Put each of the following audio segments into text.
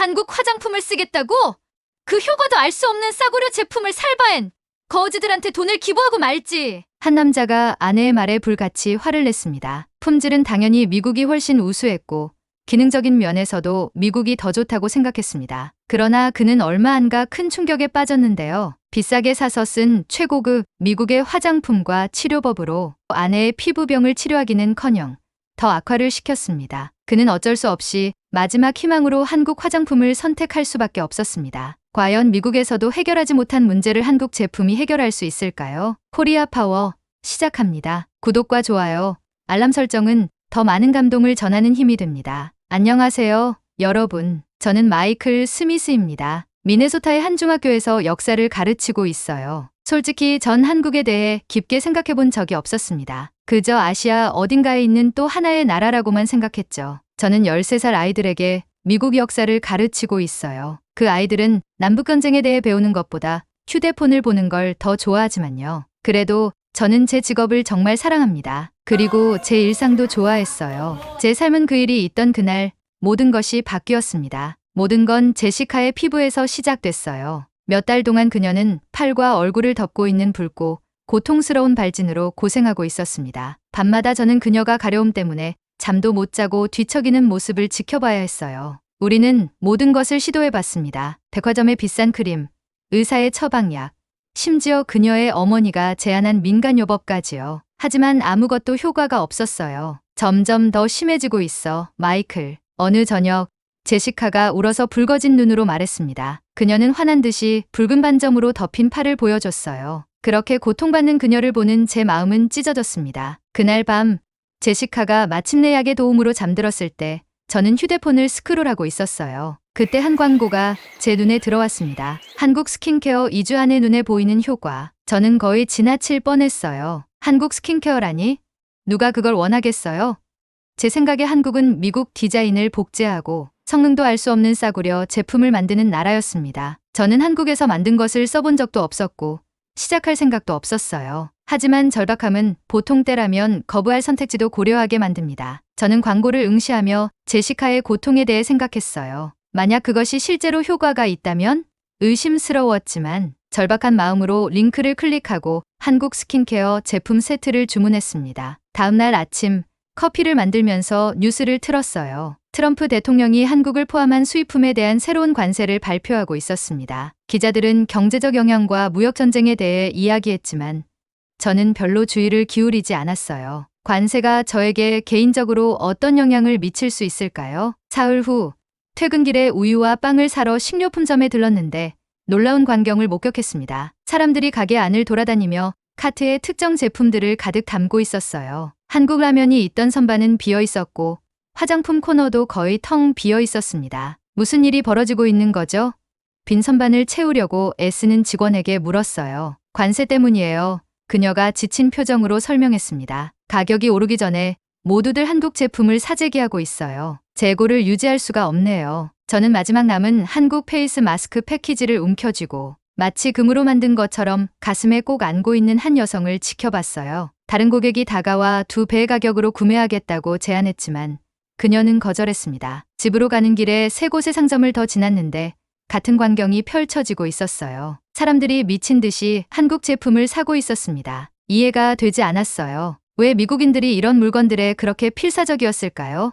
한국 화장품을 쓰겠다고? 그 효과도 알 수 없는 싸구려 제품을 살 바엔 거지들한테 돈을 기부하고 말지. 한 남자가 아내의 말에 불같이 화를 냈습니다. 품질은 당연히 미국이 훨씬 우수했고 기능적인 면에서도 미국이 더 좋다고 생각했습니다. 그러나 그는 얼마 안가 큰 충격에 빠졌는데요. 비싸게 사서 쓴 최고급 미국의 화장품과 치료법으로 아내의 피부병을 치료하기는커녕 더 악화를 시켰습니다. 그는 어쩔 수 없이 마지막 희망으로 한국 화장품을 선택할 수밖에 없었습니다. 과연 미국에서도 해결하지 못한 문제를 한국 제품이 해결할 수 있을까요? 코리아 파워 시작합니다. 구독과 좋아요, 알람 설정은 더 많은 감동을 전하는 힘이 됩니다. 안녕하세요, 여러분. 저는 마이클 스미스입니다. 미네소타의 한 중학교에서 역사를 가르치고 있어요. 솔직히 전 한국에 대해 깊게 생각해 본 적이 없었습니다. 그저 아시아 어딘가에 있는 또 하나의 나라라고만 생각했죠. 저는 13살 아이들에게 미국 역사를 가르치고 있어요. 그 아이들은 남북전쟁에 대해 배우는 것보다 휴대폰을 보는 걸 더 좋아하지만요. 그래도 저는 제 직업을 정말 사랑합니다. 그리고 제 일상도 좋아했어요. 제 삶은 그 일이 있던 그날 모든 것이 바뀌었습니다. 모든 건 제시카의 피부에서 시작됐어요. 몇 달 동안 그녀는 팔과 얼굴을 덮고 있는 붉고 고통스러운 발진으로 고생하고 있었습니다. 밤마다 저는 그녀가 가려움 때문에 잠도 못 자고 뒤척이는 모습을 지켜봐야 했어요. 우리는 모든 것을 시도해봤습니다. 백화점의 비싼 크림, 의사의 처방약, 심지어 그녀의 어머니가 제안한 민간요법까지요. 하지만 아무것도 효과가 없었어요. 점점 더 심해지고 있어, 마이클. 어느 저녁 제시카가 울어서 붉어진 눈으로 말했습니다. 그녀는 화난 듯이 붉은 반점으로 덮인 팔을 보여줬어요. 그렇게 고통받는 그녀를 보는 제 마음은 찢어졌습니다. 그날 밤 제시카가 마침내 약의 도움으로 잠들었을 때 저는 휴대폰을 스크롤하고 있었어요. 그때 한 광고가 제 눈에 들어왔습니다. 한국 스킨케어 2주 안에 눈에 보이는 효과. 저는 거의 지나칠 뻔했어요. 한국 스킨케어라니? 누가 그걸 원하겠어요? 제 생각에 한국은 미국 디자인을 복제하고 성능도 알 수 없는 싸구려 제품을 만드는 나라였습니다. 저는 한국에서 만든 것을 써본 적도 없었고 시작할 생각도 없었어요. 하지만 절박함은 보통 때라면 거부할 선택지도 고려하게 만듭니다. 저는 광고를 응시하며 제시카의 고통에 대해 생각했어요. 만약 그것이 실제로 효과가 있다면? 의심스러웠지만 절박한 마음으로 링크를 클릭하고 한국 스킨케어 제품 세트를 주문했습니다. 다음 날 아침 커피를 만들면서 뉴스를 틀었어요. 트럼프 대통령이 한국을 포함한 수입품에 대한 새로운 관세를 발표하고 있었습니다. 기자들은 경제적 영향과 무역 전쟁에 대해 이야기했지만 저는 별로 주의를 기울이지 않았어요. 관세가 저에게 개인적으로 어떤 영향을 미칠 수 있을까요? 사흘 후 퇴근길에 우유와 빵을 사러 식료품점에 들렀는데 놀라운 광경을 목격했습니다. 사람들이 가게 안을 돌아다니며 카트에 특정 제품들을 가득 담고 있었어요. 한국 라면이 있던 선반은 비어 있었고 화장품 코너도 거의 텅 비어 있었습니다. 무슨 일이 벌어지고 있는 거죠? 빈 선반을 채우려고 애쓰는 직원에게 물었어요. 관세 때문이에요. 그녀가 지친 표정으로 설명했습니다. 가격이 오르기 전에 모두들 한국 제품을 사재기하고 있어요. 재고를 유지할 수가 없네요. 저는 마지막 남은 한국 페이스 마스크 패키지를 움켜쥐고 마치 금으로 만든 것처럼 가슴에 꼭 안고 있는 한 여성을 지켜봤어요. 다른 고객이 다가와 2배의 가격으로 구매하겠다고 제안했지만 그녀는 거절했습니다. 집으로 가는 길에 3곳의 상점을 더 지났는데 같은 광경이 펼쳐지고 있었어요. 사람들이 미친 듯이 한국 제품을 사고 있었습니다. 이해가 되지 않았어요. 왜 미국인들이 이런 물건들에 그렇게 필사적이었을까요?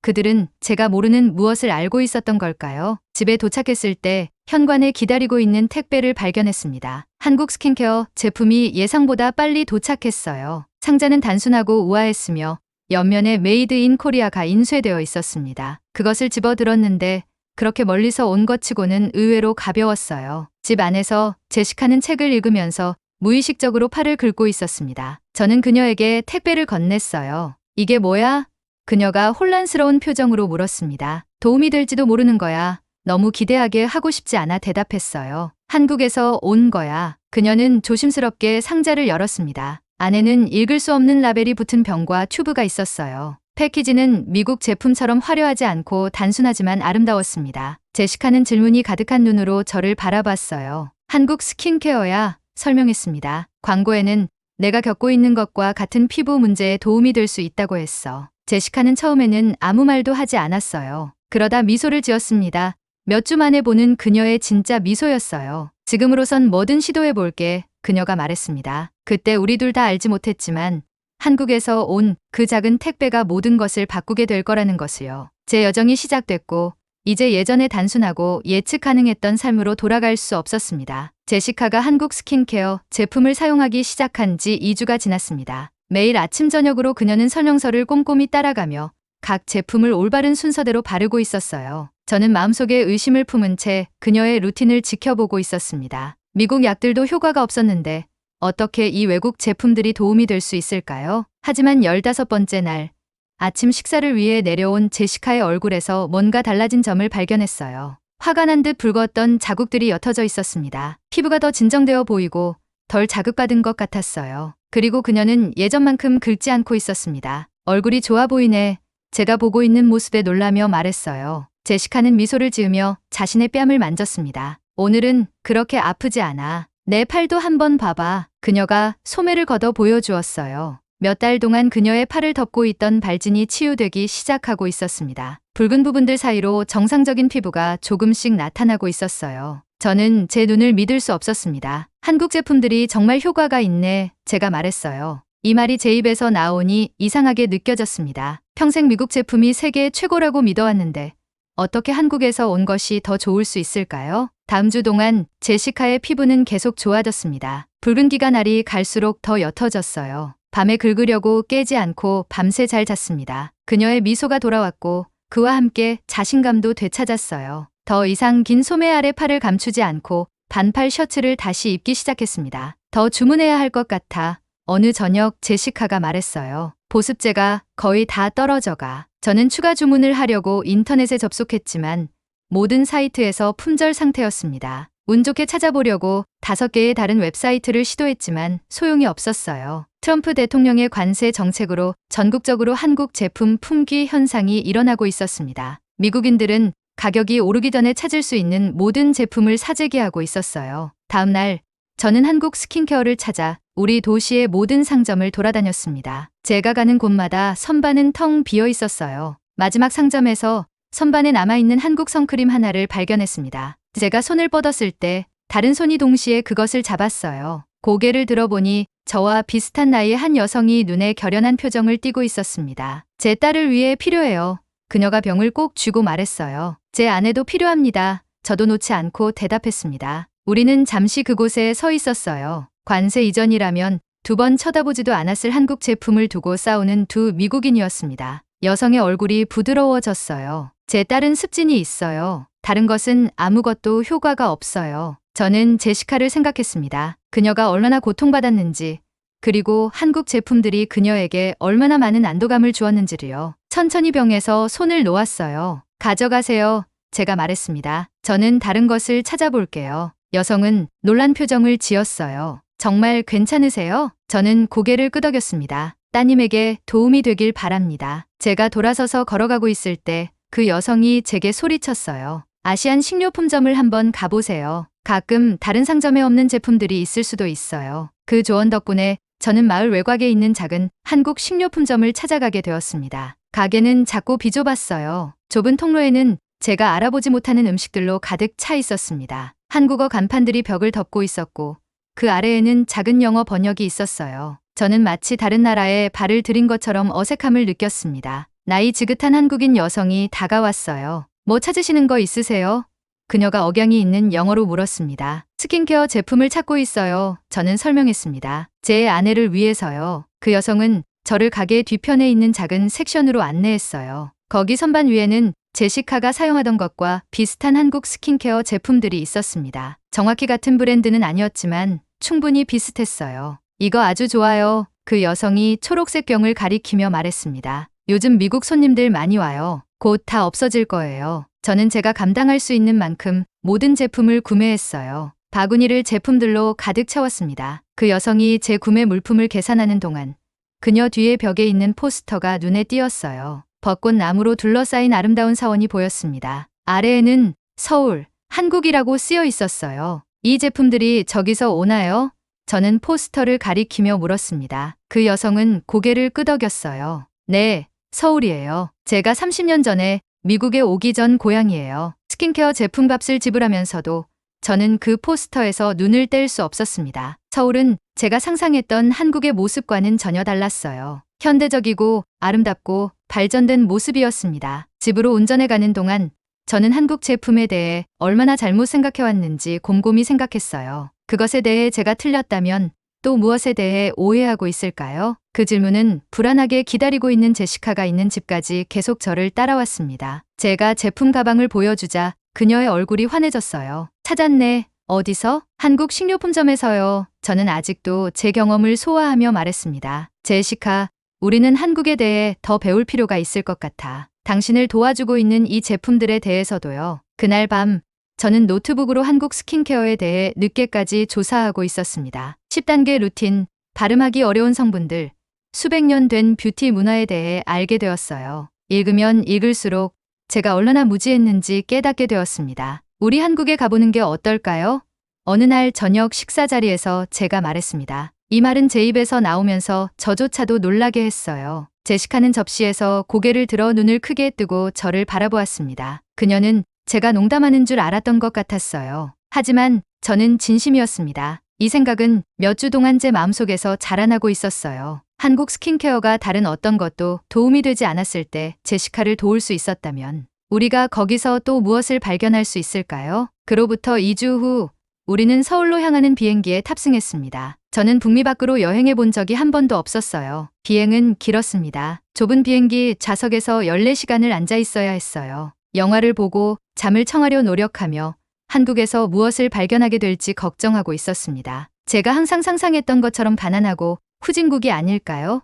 그들은 제가 모르는 무엇을 알고 있었던 걸까요? 집에 도착했을 때 현관에 기다리고 있는 택배를 발견했습니다. 한국 스킨케어 제품이 예상보다 빨리 도착했어요. 상자는 단순하고 우아했으며 옆면에 메이드 인 코리아가 인쇄되어 있었습니다. 그것을 집어들었는데 그렇게 멀리서 온 것 치고는 의외로 가벼웠어요. 집 안에서 제시카는 책을 읽으면서 무의식적으로 팔을 긁고 있었습니다. 저는 그녀에게 택배를 건넸어요. 이게 뭐야? 그녀가 혼란스러운 표정으로 물었습니다. 도움이 될지도 모르는 거야. 너무 기대하게 하고 싶지 않아 대답했어요. 한국에서 온 거야. 그녀는 조심스럽게 상자를 열었습니다. 안에는 읽을 수 없는 라벨이 붙은 병과 튜브가 있었어요. 패키지는 미국 제품처럼 화려하지 않고 단순하지만 아름다웠습니다. 제시카는 질문이 가득한 눈으로 저를 바라봤어요. 한국 스킨케어야, 설명했습니다. 광고에는 내가 겪고 있는 것과 같은 피부 문제에 도움이 될 수 있다고 했어. 제시카는 처음에는 아무 말도 하지 않았어요. 그러다 미소를 지었습니다. 몇 주 만에 보는 그녀의 진짜 미소였어요. 지금으로선 뭐든 시도해볼게, 그녀가 말했습니다. 그때 우리 둘 다 알지 못했지만 한국에서 온 그 작은 택배가 모든 것을 바꾸게 될 거라는 것을요. 제 여정이 시작됐고 이제 예전에 단순하고 예측 가능했던 삶으로 돌아갈 수 없었습니다. 제시카가 한국 스킨케어 제품을 사용하기 시작한 지 2주가 지났습니다. 매일 아침 저녁으로 그녀는 설명서를 꼼꼼히 따라가며 각 제품을 올바른 순서대로 바르고 있었어요. 저는 마음속에 의심을 품은 채 그녀의 루틴을 지켜보고 있었습니다. 미국 약들도 효과가 없었는데 어떻게 이 외국 제품들이 도움이 될 수 있을까요? 하지만 15번째 날, 아침 식사를 위해 내려온 제시카의 얼굴에서 뭔가 달라진 점을 발견했어요. 화가 난 듯 붉었던 자국들이 옅어져 있었습니다. 피부가 더 진정되어 보이고 덜 자극받은 것 같았어요. 그리고 그녀는 예전만큼 긁지 않고 있었습니다. 얼굴이 좋아 보이네. 제가 보고 있는 모습에 놀라며 말했어요. 제시카는 미소를 지으며 자신의 뺨을 만졌습니다. 오늘은 그렇게 아프지 않아. 내 팔도 한번 봐봐. 그녀가 소매를 걷어 보여주었어요. 몇 달 동안 그녀의 팔을 덮고 있던 발진이 치유되기 시작하고 있었습니다. 붉은 부분들 사이로 정상적인 피부가 조금씩 나타나고 있었어요. 저는 제 눈을 믿을 수 없었습니다. 한국 제품들이 정말 효과가 있네, 제가 말했어요. 이 말이 제 입에서 나오니 이상하게 느껴졌습니다. 평생 미국 제품이 세계 최고라고 믿어왔는데 어떻게 한국에서 온 것이 더 좋을 수 있을까요? 다음 주 동안 제시카의 피부는 계속 좋아졌습니다. 붉은기가 날이 갈수록 더 옅어졌어요. 밤에 긁으려고 깨지 않고 밤새 잘 잤습니다. 그녀의 미소가 돌아왔고 그와 함께 자신감도 되찾았어요. 더 이상 긴 소매 아래 팔을 감추지 않고 반팔 셔츠를 다시 입기 시작했습니다. 더 주문해야 할 것 같아. 어느 저녁 제시카가 말했어요. 보습제가 거의 다 떨어져가. 저는 추가 주문을 하려고 인터넷에 접속했지만 모든 사이트에서 품절 상태였습니다. 운 좋게 찾아보려고 5개의 다른 웹사이트를 시도했지만 소용이 없었어요. 트럼프 대통령의 관세 정책으로 전국적으로 한국 제품 품귀 현상이 일어나고 있었습니다. 미국인들은 가격이 오르기 전에 찾을 수 있는 모든 제품을 사재기하고 있었어요. 다음 날 저는 한국 스킨케어를 찾아 우리 도시의 모든 상점을 돌아다녔습니다. 제가 가는 곳마다 선반은 텅 비어 있었어요. 마지막 상점에서 선반에 남아있는 한국 선크림 하나를 발견했습니다. 제가 손을 뻗었을 때 다른 손이 동시에 그것을 잡았어요. 고개를 들어보니 저와 비슷한 나이의 한 여성이 눈에 결연한 표정을 띠고 있었습니다. 제 딸을 위해 필요해요. 그녀가 병을 꼭 쥐고 말했어요. 제 아내도 필요합니다. 저도 놓지 않고 대답했습니다. 우리는 잠시 그곳에 서 있었어요. 관세 이전이라면 2번 쳐다보지도 않았을 한국 제품을 두고 싸우는 두 미국인이었습니다. 여성의 얼굴이 부드러워졌어요. 제 딸은 습진이 있어요. 다른 것은 아무것도 효과가 없어요. 저는 제시카를 생각했습니다. 그녀가 얼마나 고통받았는지, 그리고 한국 제품들이 그녀에게 얼마나 많은 안도감을 주었는지를요. 천천히 병에서 손을 놓았어요. 가져가세요. 제가 말했습니다. 저는 다른 것을 찾아볼게요. 여성은 놀란 표정을 지었어요. 정말 괜찮으세요? 저는 고개를 끄덕였습니다. 따님에게 도움이 되길 바랍니다. 제가 돌아서서 걸어가고 있을 때 그 여성이 제게 소리쳤어요. 아시안 식료품점을 한번 가보세요. 가끔 다른 상점에 없는 제품들이 있을 수도 있어요. 그 조언 덕분에 저는 마을 외곽에 있는 작은 한국 식료품점을 찾아가게 되었습니다. 가게는 작고 비좁았어요. 좁은 통로에는 제가 알아보지 못하는 음식들로 가득 차 있었습니다. 한국어 간판들이 벽을 덮고 있었고 그 아래에는 작은 영어 번역이 있었어요. 저는 마치 다른 나라에 발을 들인 것처럼 어색함을 느꼈습니다. 나이 지긋한 한국인 여성이 다가왔어요. 뭐 찾으시는 거 있으세요? 그녀가 억양이 있는 영어로 물었습니다. 스킨케어 제품을 찾고 있어요. 저는 설명했습니다. 제 아내를 위해서요. 그 여성은 저를 가게 뒤편에 있는 작은 섹션으로 안내했어요. 거기 선반 위에는 제시카가 사용하던 것과 비슷한 한국 스킨케어 제품들이 있었습니다. 정확히 같은 브랜드는 아니었지만 충분히 비슷했어요. 이거 아주 좋아요. 그 여성이 초록색 병을 가리키며 말했습니다. 요즘 미국 손님들 많이 와요. 곧 다 없어질 거예요. 저는 제가 감당할 수 있는 만큼 모든 제품을 구매했어요. 바구니를 제품들로 가득 채웠습니다. 그 여성이 제 구매 물품을 계산하는 동안 그녀 뒤에 벽에 있는 포스터가 눈에 띄었어요. 벚꽃 나무로 둘러싸인 아름다운 사원이 보였습니다. 아래에는 서울, 한국이라고 쓰여 있었어요. 이 제품들이 저기서 오나요? 저는 포스터를 가리키며 물었습니다. 그 여성은 고개를 끄덕였어요. 네, 서울이에요. 제가 30년 전에 미국에 오기 전 고향이에요. 스킨케어 제품값을 지불하면서도 저는 그 포스터에서 눈을 뗄 수 없었습니다. 서울은 제가 상상했던 한국의 모습과는 전혀 달랐어요. 현대적이고 아름답고 발전된 모습이었습니다. 집으로 운전해 가는 동안 저는 한국 제품에 대해 얼마나 잘못 생각해왔는지 곰곰이 생각했어요. 그것에 대해 제가 틀렸다면 또 무엇에 대해 오해하고 있을까요? 그 질문은 불안하게 기다리고 있는 제시카가 있는 집까지 계속 저를 따라왔습니다. 제가 제품 가방을 보여주자 그녀의 얼굴이 환해졌어요. 찾았네. 어디서? 한국 식료품점에서요. 저는 아직도 제 경험을 소화하며 말했습니다. 제시카, 우리는 한국에 대해 더 배울 필요가 있을 것 같아. 당신을 도와주고 있는 이 제품들에 대해서도요. 그날 밤 저는 노트북으로 한국 스킨케어에 대해 늦게까지 조사하고 있었습니다. 10단계 루틴, 발음하기 어려운 성분들, 수백 년 된 뷰티 문화에 대해 알게 되었어요. 읽으면 읽을수록 제가 얼마나 무지했는지 깨닫게 되었습니다. 우리 한국에 가보는 게 어떨까요? 어느 날 저녁 식사 자리에서 제가 말했습니다. 이 말은 제 입에서 나오면서 저조차도 놀라게 했어요. 제시카는 접시에서 고개를 들어 눈을 크게 뜨고 저를 바라보았습니다. 그녀는 제가 농담하는 줄 알았던 것 같았어요. 하지만 저는 진심이었습니다. 이 생각은 몇 주 동안 제 마음속에서 자라나고 있었어요. 한국 스킨케어가 다른 어떤 것도 도움이 되지 않았을 때 제시카를 도울 수 있었다면 우리가 거기서 또 무엇을 발견할 수 있을까요? 그로부터 2주 후 우리는 서울로 향하는 비행기에 탑승했습니다. 저는 북미 밖으로 여행해 본 적이 한 번도 없었어요. 비행은 길었습니다. 좁은 비행기 좌석에서 14시간을 앉아 있어야 했어요. 영화를 보고 잠을 청하려 노력하며 한국에서 무엇을 발견하게 될지 걱정하고 있었습니다. 제가 항상 상상했던 것처럼 가난하고 후진국이 아닐까요?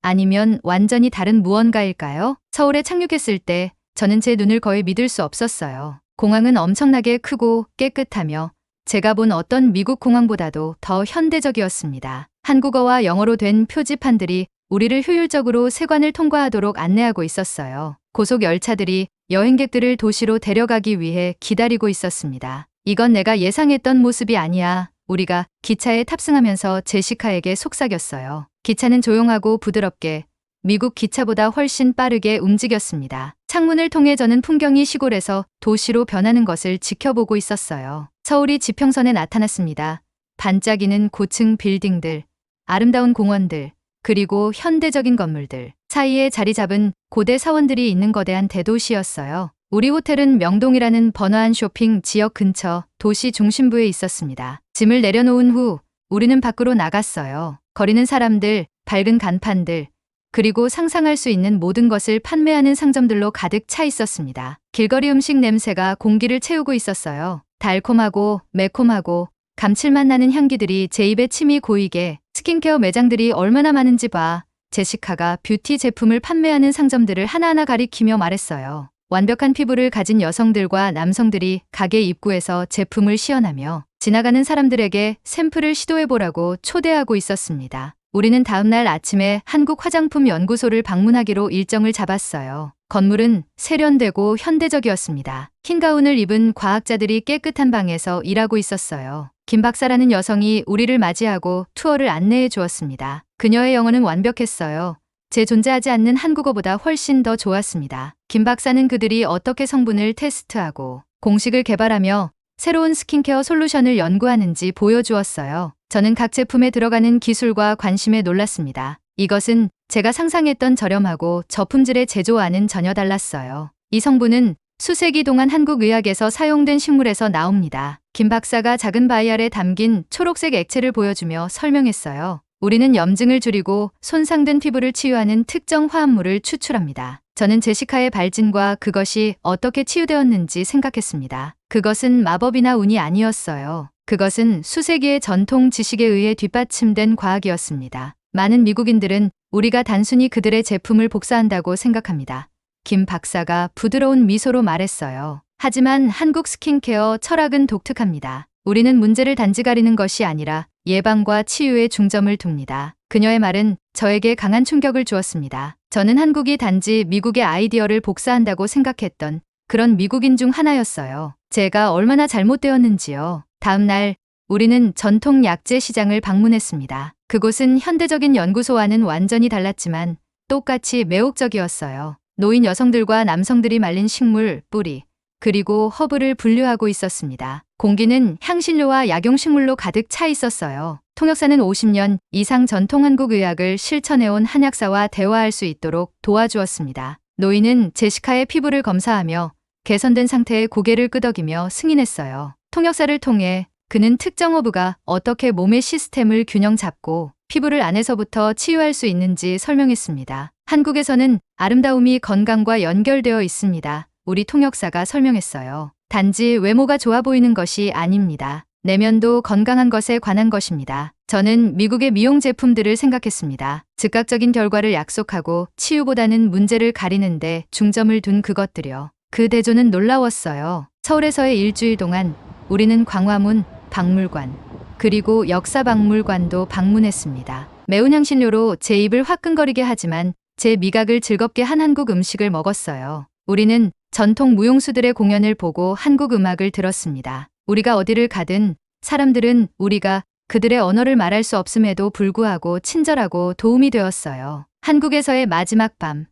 아니면 완전히 다른 무언가일까요? 서울에 착륙했을 때 저는 제 눈을 거의 믿을 수 없었어요. 공항은 엄청나게 크고 깨끗하며 제가 본 어떤 미국 공항보다도 더 현대적이었습니다. 한국어와 영어로 된 표지판들이 우리를 효율적으로 세관을 통과하도록 안내하고 있었어요. 고속 열차들이 여행객들을 도시로 데려가기 위해 기다리고 있었습니다. 이건 내가 예상했던 모습이 아니야. 우리가 기차에 탑승하면서 제시카에게 속삭였어요. 기차는 조용하고 부드럽게 미국 기차보다 훨씬 빠르게 움직였습니다. 창문을 통해 저는 풍경이 시골에서 도시로 변하는 것을 지켜보고 있었어요. 서울이 지평선에 나타났습니다. 반짝이는 고층 빌딩들, 아름다운 공원들, 그리고 현대적인 건물들 사이에 자리 잡은 고대 사원들이 있는 거대한 대도시였어요. 우리 호텔은 명동이라는 번화한 쇼핑 지역 근처 도시 중심부에 있었습니다. 짐을 내려놓은 후 우리는 밖으로 나갔어요. 거리는 사람들, 밝은 간판들, 그리고 상상할 수 있는 모든 것을 판매하는 상점들로 가득 차 있었습니다. 길거리 음식 냄새가 공기를 채우고 있었어요. 달콤하고 매콤하고 감칠맛 나는 향기들이 제 입에 침이 고이게 스킨케어 매장들이 얼마나 많은지 봐. 제시카가 뷰티 제품을 판매하는 상점들을 하나하나 가리키며 말했어요. 완벽한 피부를 가진 여성들과 남성들이 가게 입구에서 제품을 시연하며 지나가는 사람들에게 샘플을 시도해보라고 초대하고 있었습니다. 우리는 다음날 아침에 한국 화장품 연구소를 방문하기로 일정을 잡았어요. 건물은 세련되고 현대적이었습니다. 흰 가운을 입은 과학자들이 깨끗한 방에서 일하고 있었어요. 김 박사라는 여성이 우리를 맞이하고 투어를 안내해 주었습니다. 그녀의 영어는 완벽했어요. 제 존재하지 않는 한국어보다 훨씬 더 좋았습니다. 김 박사는 그들이 어떻게 성분을 테스트하고 공식을 개발하며 새로운 스킨케어 솔루션을 연구하는지 보여주었어요. 저는 각 제품에 들어가는 기술과 관심에 놀랐습니다. 이것은 제가 상상했던 저렴하고 저품질의 제조와는 전혀 달랐어요. 이 성분은 수세기 동안 한국 의학에서 사용된 식물에서 나옵니다. 김 박사가 작은 바이알에 담긴 초록색 액체를 보여주며 설명했어요. 우리는 염증을 줄이고 손상된 피부를 치유하는 특정 화합물을 추출합니다. 저는 제시카의 발진과 그것이 어떻게 치유되었는지 생각했습니다. 그것은 마법이나 운이 아니었어요. 그것은 수세기의 전통 지식에 의해 뒷받침된 과학이었습니다. 많은 미국인들은 우리가 단순히 그들의 제품을 복사한다고 생각합니다. 김 박사가 부드러운 미소로 말했어요. 하지만 한국 스킨케어 철학은 독특합니다. 우리는 문제를 단지 가리는 것이 아니라 예방과 치유에 중점을 둡니다. 그녀의 말은 저에게 강한 충격을 주었습니다. 저는 한국이 단지 미국의 아이디어를 복사한다고 생각했던 그런 미국인 중 하나였어요. 제가 얼마나 잘못되었는지요. 다음 날 우리는 전통 약재 시장을 방문했습니다. 그곳은 현대적인 연구소와는 완전히 달랐지만 똑같이 매혹적이었어요. 노인 여성들과 남성들이 말린 식물, 뿌리, 그리고 허브를 분류하고 있었습니다. 공기는 향신료와 약용식물로 가득 차 있었어요. 통역사는 50년 이상 전통 한국 의학을 실천해온 한약사와 대화할 수 있도록 도와주었습니다. 노인은 제시카의 피부를 검사하며 개선된 상태의 고개를 끄덕이며 승인했어요. 통역사를 통해 그는 특정 허브가 어떻게 몸의 시스템을 균형 잡고 피부를 안에서부터 치유할 수 있는지 설명했습니다. 한국에서는 아름다움이 건강과 연결되어 있습니다. 우리 통역사가 설명했어요. 단지 외모가 좋아 보이는 것이 아닙니다. 내면도 건강한 것에 관한 것입니다. 저는 미국의 미용 제품들을 생각했습니다. 즉각적인 결과를 약속하고 치유보다는 문제를 가리는데 중점을 둔 그것들이요. 그 대조는 놀라웠어요. 서울에서의 일주일 동안 우리는 광화문, 박물관, 그리고 역사박물관도 방문했습니다. 매운 향신료로 제 입을 화끈거리게 하지만 제 미각을 즐겁게 한 한국 음식을 먹었어요. 우리는 전통 무용수들의 공연을 보고 한국 음악을 들었습니다. 우리가 어디를 가든 사람들은 우리가 그들의 언어를 말할 수 없음에도 불구하고 친절하고 도움이 되었어요. 한국에서의 마지막 밤,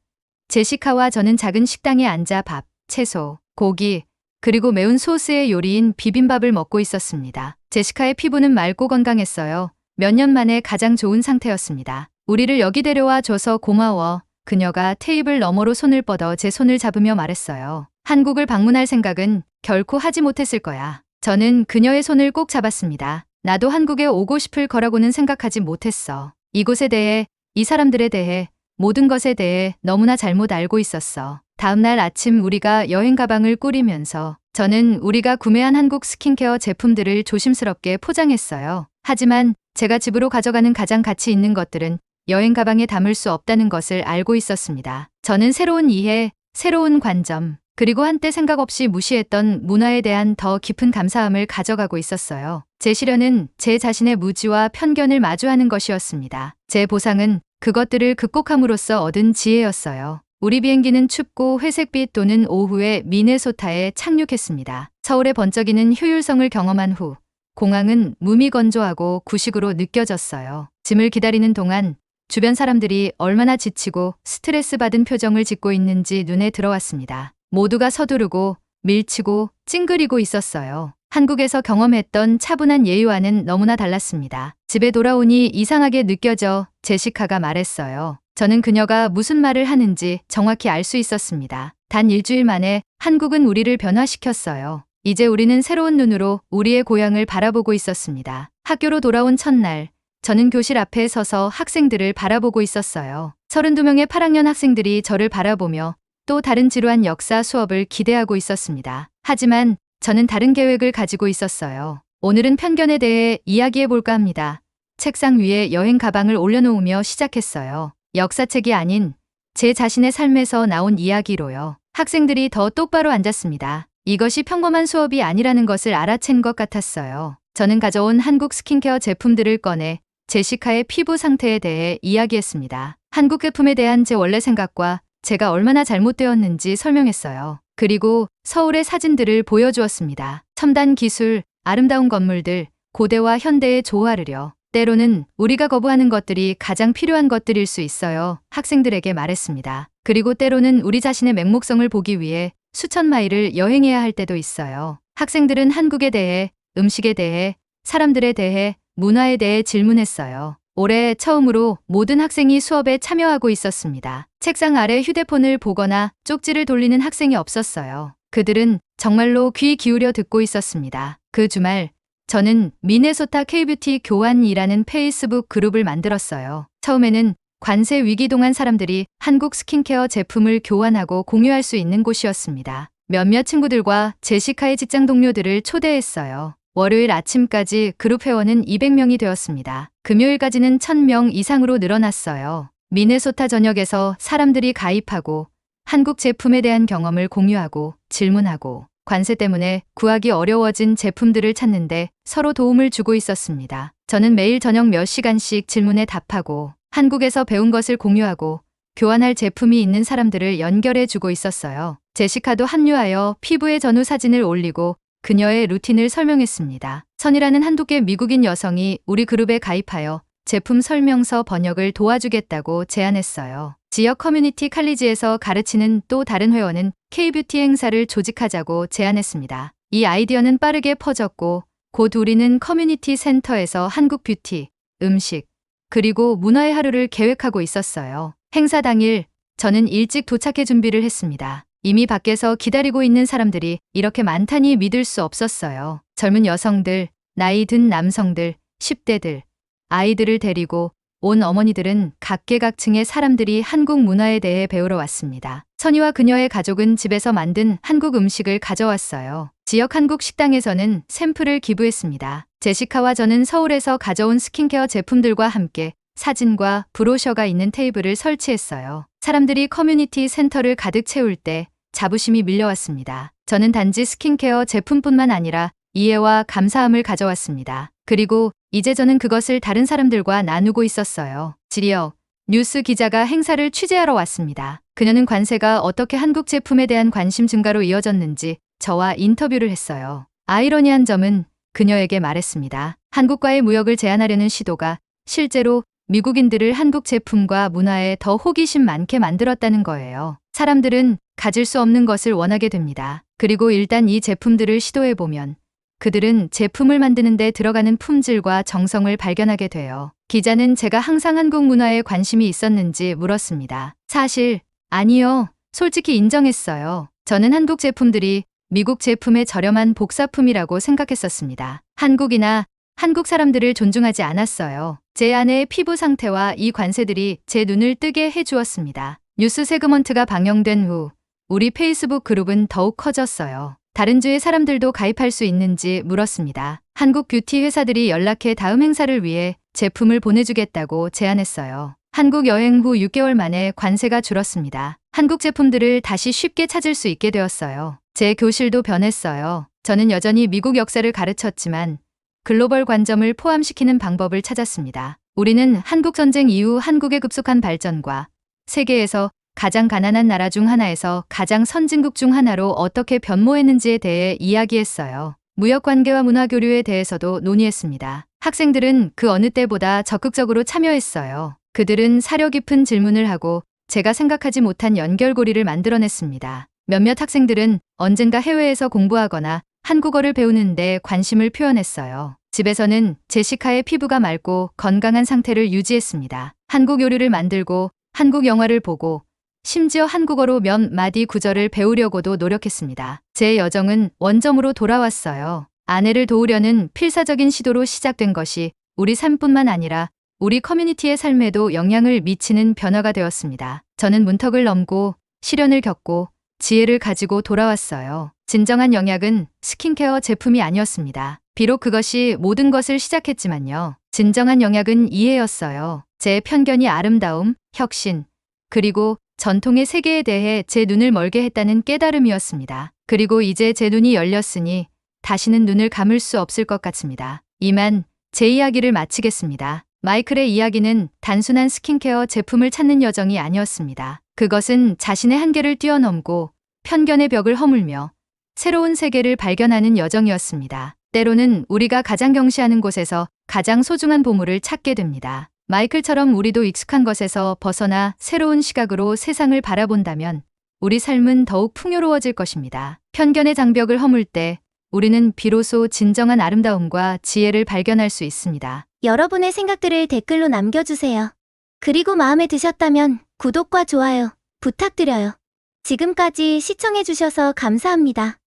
제시카와 저는 작은 식당에 앉아 밥, 채소, 고기, 그리고 매운 소스의 요리인 비빔밥을 먹고 있었습니다. 제시카의 피부는 맑고 건강했어요. 몇 년 만에 가장 좋은 상태였습니다. 우리를 여기 데려와 줘서 고마워. 그녀가 테이블 너머로 손을 뻗어 제 손을 잡으며 말했어요. 한국을 방문할 생각은 결코 하지 못했을 거야. 저는 그녀의 손을 꼭 잡았습니다. 나도 한국에 오고 싶을 거라고는 생각하지 못했어. 이곳에 대해, 이 사람들에 대해, 모든 것에 대해 너무나 잘못 알고 있었어. 다음 날 아침 우리가 여행 가방을 꾸리면서 저는 우리가 구매한 한국 스킨케어 제품들을 조심스럽게 포장했어요. 하지만 제가 집으로 가져가는 가장 가치 있는 것들은 여행 가방에 담을 수 없다는 것을 알고 있었습니다. 저는 새로운 이해, 새로운 관점, 그리고 한때 생각 없이 무시했던 문화에 대한 더 깊은 감사함을 가져가고 있었어요. 제 시련은 제 자신의 무지와 편견을 마주하는 것이었습니다. 제 보상은 그것들을 극복함으로써 얻은 지혜였어요. 우리 비행기는 춥고 회색빛 도는 오후에 미네소타에 착륙했습니다. 서울의 번쩍이는 효율성을 경험한 후 공항은 무미건조하고 구식으로 느껴졌어요. 짐을 기다리는 동안 주변 사람들이 얼마나 지치고 스트레스 받은 표정을 짓고 있는지 눈에 들어왔습니다. 모두가 서두르고 밀치고 찡그리고 있었어요. 한국에서 경험했던 차분한 예의와는 너무나 달랐습니다. 집에 돌아오니 이상하게 느껴져 제시카가 말했어요. 저는 그녀가 무슨 말을 하는지 정확히 알 수 있었습니다. 단 일주일 만에 한국은 우리를 변화시켰어요. 이제 우리는 새로운 눈으로 우리의 고향을 바라보고 있었습니다. 학교로 돌아온 첫날, 저는 교실 앞에 서서 학생들을 바라보고 있었어요. 32명의 8학년 학생들이 저를 바라보며 또 다른 지루한 역사 수업을 기대하고 있었습니다. 하지만 저는 다른 계획을 가지고 있었어요. 오늘은 편견에 대해 이야기해 볼까 합니다. 책상 위에 여행 가방을 올려놓으며 시작했어요. 역사책이 아닌 제 자신의 삶에서 나온 이야기로요. 학생들이 더 똑바로 앉았습니다. 이것이 평범한 수업이 아니라는 것을 알아챈 것 같았어요. 저는 가져온 한국 스킨케어 제품들을 꺼내 제시카의 피부 상태에 대해 이야기했습니다. 한국 제품에 대한 제 원래 생각과 제가 얼마나 잘못되었는지 설명했어요. 그리고 서울의 사진들을 보여주었습니다. 첨단 기술, 아름다운 건물들, 고대와 현대의 조화를요. 때로는 우리가 거부하는 것들이 가장 필요한 것들일 수 있어요. 학생들에게 말했습니다. 그리고 때로는 우리 자신의 맹목성을 보기 위해 수천 마일을 여행해야 할 때도 있어요. 학생들은 한국에 대해, 음식에 대해, 사람들에 대해, 문화에 대해 질문했어요. 올해 처음으로 모든 학생이 수업에 참여하고 있었습니다. 책상 아래 휴대폰을 보거나 쪽지를 돌리는 학생이 없었어요. 그들은 정말로 귀 기울여 듣고 있었습니다. 그 주말, 저는 미네소타 K뷰티 교환이라는 페이스북 그룹을 만들었어요. 처음에는 관세 위기 동안 사람들이 한국 스킨케어 제품을 교환하고 공유할 수 있는 곳이었습니다. 몇몇 친구들과 제시카의 직장 동료들을 초대했어요. 월요일 아침까지 그룹 회원은 200명이 되었습니다. 금요일까지는 1000명 이상으로 늘어났어요. 미네소타 전역에서 사람들이 가입하고 한국 제품에 대한 경험을 공유하고 질문하고 관세 때문에 구하기 어려워진 제품들을 찾는데 서로 도움을 주고 있었습니다. 저는 매일 저녁 몇 시간씩 질문에 답하고 한국에서 배운 것을 공유하고 교환할 제품이 있는 사람들을 연결해 주고 있었어요. 제시카도 합류하여 피부의 전후 사진을 올리고 그녀의 루틴을 설명했습니다. 선이라는 한국계 미국인 여성이 우리 그룹에 가입하여 제품 설명서 번역을 도와주겠다고 제안했어요. 지역 커뮤니티 칼리지에서 가르치는 또 다른 회원은 K뷰티 행사를 조직하자고 제안했습니다. 이 아이디어는 빠르게 퍼졌고 곧 우리는 커뮤니티 센터에서 한국 뷰티, 음식, 그리고 문화의 하루를 계획하고 있었어요. 행사 당일 저는 일찍 도착해 준비를 했습니다. 이미 밖에서 기다리고 있는 사람들이 이렇게 많다니 믿을 수 없었어요. 젊은 여성들, 나이 든 남성들, 10대들, 아이들을 데리고 온 어머니들은 각계각층의 사람들이 한국 문화에 대해 배우러 왔습니다. 선희와 그녀의 가족은 집에서 만든 한국 음식을 가져왔어요. 지역 한국 식당에서는 샘플을 기부했습니다. 제시카와 저는 서울에서 가져온 스킨케어 제품들과 함께 사진과 브로셔가 있는 테이블을 설치했어요. 사람들이 커뮤니티 센터를 가득 채울 때 자부심이 밀려왔습니다. 저는 단지 스킨케어 제품뿐만 아니라 이해와 감사함을 가져왔습니다. 그리고 이제 저는 그것을 다른 사람들과 나누고 있었어요. 지리어 뉴스 기자가 행사를 취재하러 왔습니다. 그녀는 관세가 어떻게 한국 제품에 대한 관심 증가로 이어졌는지 저와 인터뷰를 했어요. 아이러니한 점은 그녀에게 말했습니다. 한국과의 무역을 제한하려는 시도가 실제로 미국인들을 한국 제품과 문화에 더 호기심 많게 만들었다는 거예요. 사람들은 가질 수 없는 것을 원하게 됩니다. 그리고 일단 이 제품들을 시도해보면 그들은 제품을 만드는 데 들어가는 품질과 정성을 발견하게 돼요. 기자는 제가 항상 한국 문화에 관심이 있었는지 물었습니다. 사실, 아니요. 솔직히 인정했어요. 저는 한국 제품들이 미국 제품의 저렴한 복사품이라고 생각했었습니다. 한국이나 한국 사람들을 존중하지 않았어요. 제 아내의 피부 상태와 이 관세들이 제 눈을 뜨게 해주었습니다. 뉴스 세그먼트가 방영된 후 우리 페이스북 그룹은 더욱 커졌어요. 다른 주의 사람들도 가입할 수 있는지 물었습니다. 한국 뷰티 회사들이 연락해 다음 행사를 위해 제품을 보내주겠다고 제안했어요. 한국 여행 후 6개월 만에 관세가 줄었습니다. 한국 제품들을 다시 쉽게 찾을 수 있게 되었어요. 제 교실도 변했어요. 저는 여전히 미국 역사를 가르쳤지만 글로벌 관점을 포함시키는 방법을 찾았습니다. 우리는 한국 전쟁 이후 한국의 급속한 발전과 세계에서 가장 가난한 나라 중 하나에서 가장 선진국 중 하나로 어떻게 변모했는지에 대해 이야기했어요. 무역 관계와 문화 교류에 대해서도 논의했습니다. 학생들은 그 어느 때보다 적극적으로 참여했어요. 그들은 사려 깊은 질문을 하고 제가 생각하지 못한 연결고리를 만들어냈습니다. 몇몇 학생들은 언젠가 해외에서 공부하거나 한국어를 배우는데 관심을 표현했어요. 집에서는 제시카의 피부가 맑고 건강한 상태를 유지했습니다. 한국 요리를 만들고 한국 영화를 보고 심지어 한국어로 몇 마디 구절을 배우려고도 노력했습니다. 제 여정은 원점으로 돌아왔어요. 아내를 도우려는 필사적인 시도로 시작된 것이 우리 삶뿐만 아니라 우리 커뮤니티의 삶에도 영향을 미치는 변화가 되었습니다. 저는 문턱을 넘고 시련을 겪고 지혜를 가지고 돌아왔어요. 진정한 영약은 스킨케어 제품이 아니었습니다. 비록 그것이 모든 것을 시작했지만요. 진정한 영약은 이해였어요. 제 편견이 아름다움, 혁신, 그리고 전통의 세계에 대해 제 눈을 멀게 했다는 깨달음이었습니다. 그리고 이제 제 눈이 열렸으니 다시는 눈을 감을 수 없을 것 같습니다. 이만 제 이야기를 마치겠습니다. 마이클의 이야기는 단순한 스킨케어 제품을 찾는 여정이 아니었습니다. 그것은 자신의 한계를 뛰어넘고 편견의 벽을 허물며 새로운 세계를 발견하는 여정이었습니다. 때로는 우리가 가장 경시하는 곳에서 가장 소중한 보물을 찾게 됩니다. 마이클처럼 우리도 익숙한 것에서 벗어나 새로운 시각으로 세상을 바라본다면 우리 삶은 더욱 풍요로워질 것입니다. 편견의 장벽을 허물 때 우리는 비로소 진정한 아름다움과 지혜를 발견할 수 있습니다. 여러분의 생각들을 댓글로 남겨주세요. 그리고 마음에 드셨다면 구독과 좋아요 부탁드려요. 지금까지 시청해주셔서 감사합니다.